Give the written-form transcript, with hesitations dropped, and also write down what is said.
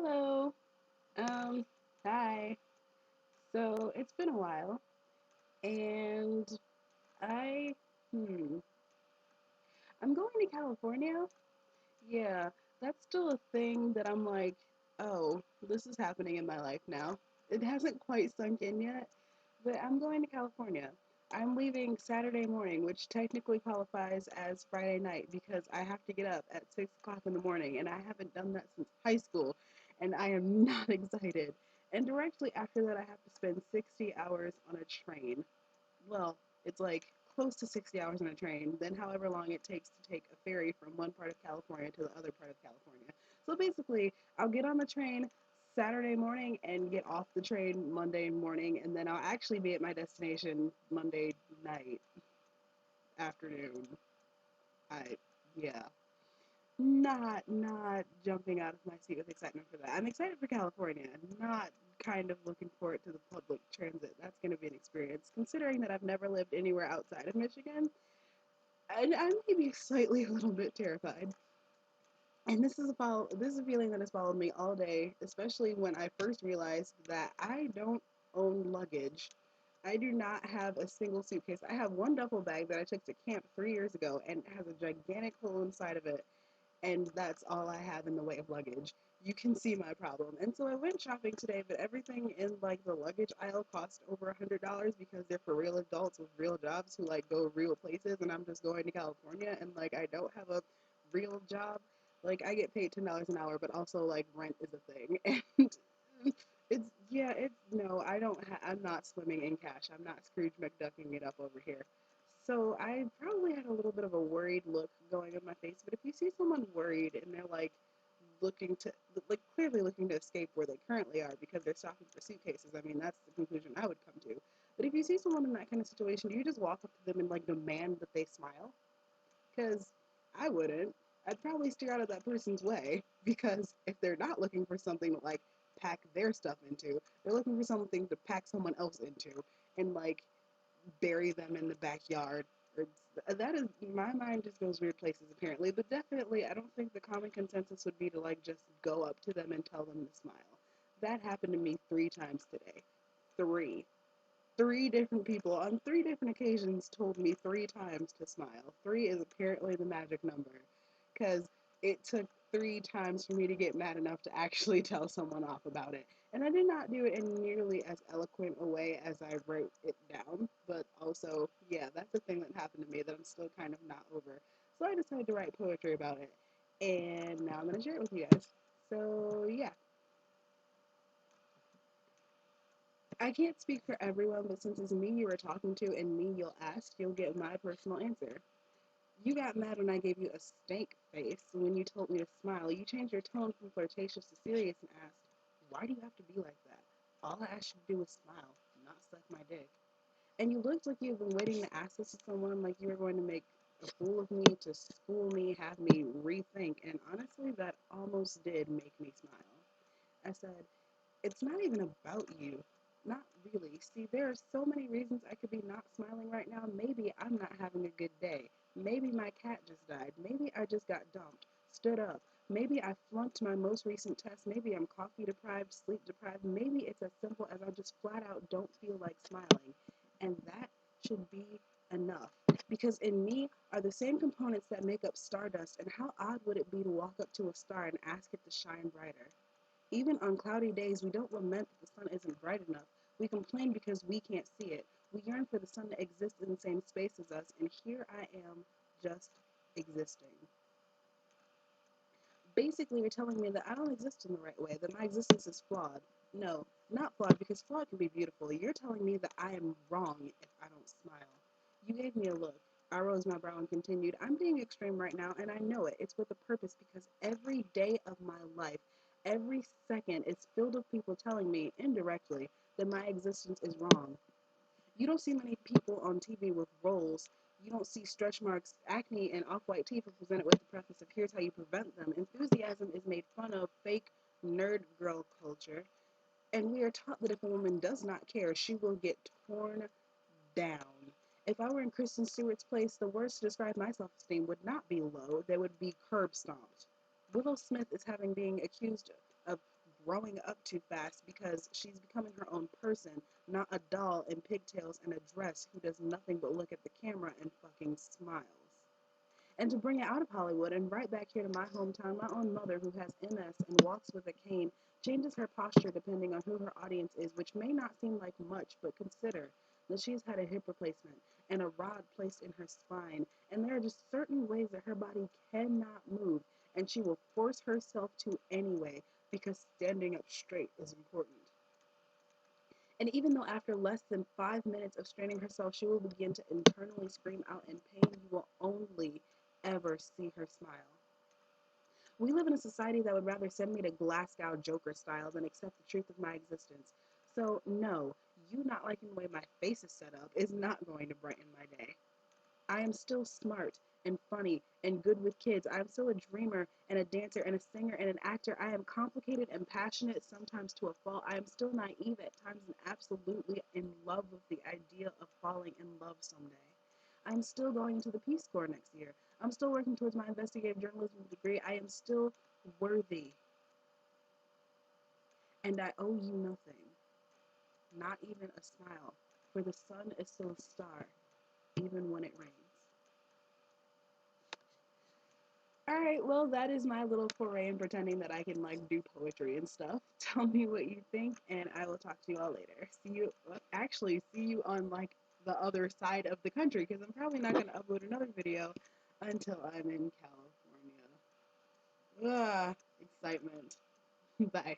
Hello. Um, Hi. So it's been a while, and I, hmm, I'm going to California. Yeah, that's still a thing that I'm like, oh, this is happening in my life now. It hasn't quite sunk in yet, but I'm going to California. I'm leaving Saturday morning, which technically qualifies as Friday night because I have to get up at 6 o'clock in the morning, and I haven't done that since high school, and I am not excited. And directly after that, I have to spend 60 hours on a train. Well, it's like close to 60 hours on a train, then however long it takes to take a ferry from one part of California to the other part of California. So basically, I'll get on the train Saturday morning and get off the train Monday morning, and then I'll actually be at my destination Monday night, afternoon. I, yeah. Not jumping out of my seat with excitement for that. I'm excited for California, not kind of looking forward to the public transit. That's going to be an experience. Considering that I've never lived anywhere outside of Michigan, and I'm maybe slightly a little bit terrified. And this is a feeling that has followed me all day, especially when I first realized that I don't own luggage. I do not have a single suitcase. I have one duffel bag that I took to camp 3 years ago and it has a gigantic hole inside of it, and that's all I have in the way of luggage. You can see my problem. And so I went shopping today, but everything in like the luggage aisle cost over $100 because they're for real adults with real jobs who like go real places, and I'm just going to California and like I don't have a real job. Like I get paid $10 an hour, but also like rent is a thing. And it's yeah, it's no, I'm not swimming in cash. I'm not Scrooge McDucking it up over here. So I probably had a little bit of a worried look going on my face. But if you see someone worried and they're like looking to, like clearly looking to escape where they currently are because they're shopping for suitcases, I mean, that's the conclusion I would come to. But if you see someone in that kind of situation, do you just walk up to them and like demand that they smile? Because I wouldn't. I'd probably steer out of that person's way because if they're not looking for something to like pack their stuff into, they're looking for something to pack someone else into and like bury them in the backyard. Or, that is, my mind just goes weird places apparently, but definitely I don't think the common consensus would be to like just go up to them and tell them to smile. That happened to me 3 times today. Three. Three different people on 3 different occasions told me 3 times to smile. Three is apparently the magic number because it took 3 times for me to get mad enough to actually tell someone off about it. And I did not do it in nearly as eloquent a way as I wrote it down, but also, yeah, that's a thing that happened to me that I'm still kind of not over. So I decided to write poetry about it, and now I'm going to share it with you guys. So, yeah, I can't speak for everyone, but since it's me you were talking to and me you'll ask, you'll get my personal answer. You got mad when I gave you a stank face when you told me to smile. You changed your tone from flirtatious to serious and asked, why do you have to be like that? All I asked you to do was smile, not suck my dick. And you looked like you had been waiting to ask this to someone, like you were going to make a fool of me, to school me, have me rethink. And honestly, that almost did make me smile. I said, it's not even about you. Not really. See, there are so many reasons I could be not smiling right now. Maybe I'm not having a good day. Maybe my cat just died. Maybe I just got dumped, stood up. Maybe I flunked my most recent test. Maybe I'm coffee deprived, sleep deprived. Maybe it's as simple as I just flat out don't feel like smiling. And that should be enough. Because in me are the same components that make up stardust. And how odd would it be to walk up to a star and ask it to shine brighter? Even on cloudy days, we don't lament that the sun isn't bright enough. We complain because we can't see it. We yearn for the sun to exist in the same space as us, and here I am, just existing. Basically, you're telling me that I don't exist in the right way, that my existence is flawed. No, not flawed, because flawed can be beautiful. You're telling me that I am wrong if I don't smile. You gave me a look. I rose my brow and continued, I'm being extreme right now, and I know it. It's with a purpose because every day of my life, every second is filled with people telling me, indirectly, that my existence is wrong. You don't see many people on TV with roles. You don't see stretch marks, acne, and off-white teeth are presented with the preface of here's how you prevent them. Enthusiasm is made fun of, fake nerd girl culture, and we are taught that if a woman does not care, she will get torn down. If I were in Kristen Stewart's place, the words to describe my self-esteem would not be low, they would be curb stomped. Willow Smith is having being accused of growing up too fast because she's becoming her own person, not a doll in pigtails and a dress who does nothing but look at the camera and fucking smiles. And to bring it out of Hollywood and right back here to my hometown, my own mother, who has MS and walks with a cane, changes her posture depending on who her audience is, which may not seem like much, but consider that she's had a hip replacement and a rod placed in her spine, and there are just certain ways that her body cannot move, and she will force herself to anyway because standing up straight is important. And even though after less than 5 minutes of straining herself, she will begin to internally scream out in pain, you will only ever see her smile. We live in a society that would rather send me to Glasgow Joker style than accept the truth of my existence. So, no, you not liking the way my face is set up is not going to brighten my day. I am still smart and funny and good with kids. I am still a dreamer and a dancer and a singer and an actor. I am complicated and passionate, sometimes to a fault. I am still naive at times and absolutely in love with the idea of falling in love someday. I'm still going into the Peace Corps next year. I'm still working towards my investigative journalism degree. I am still worthy. And I owe you nothing, not even a smile, for the sun is still a star, even when it rains. All right, well, that is my little foray in pretending that I can like do poetry and stuff. Tell me what you think, and I will talk to you all later. See you on like the other side of the country because I'm probably not going to upload another video until I'm in California. Ugh, excitement. Bye.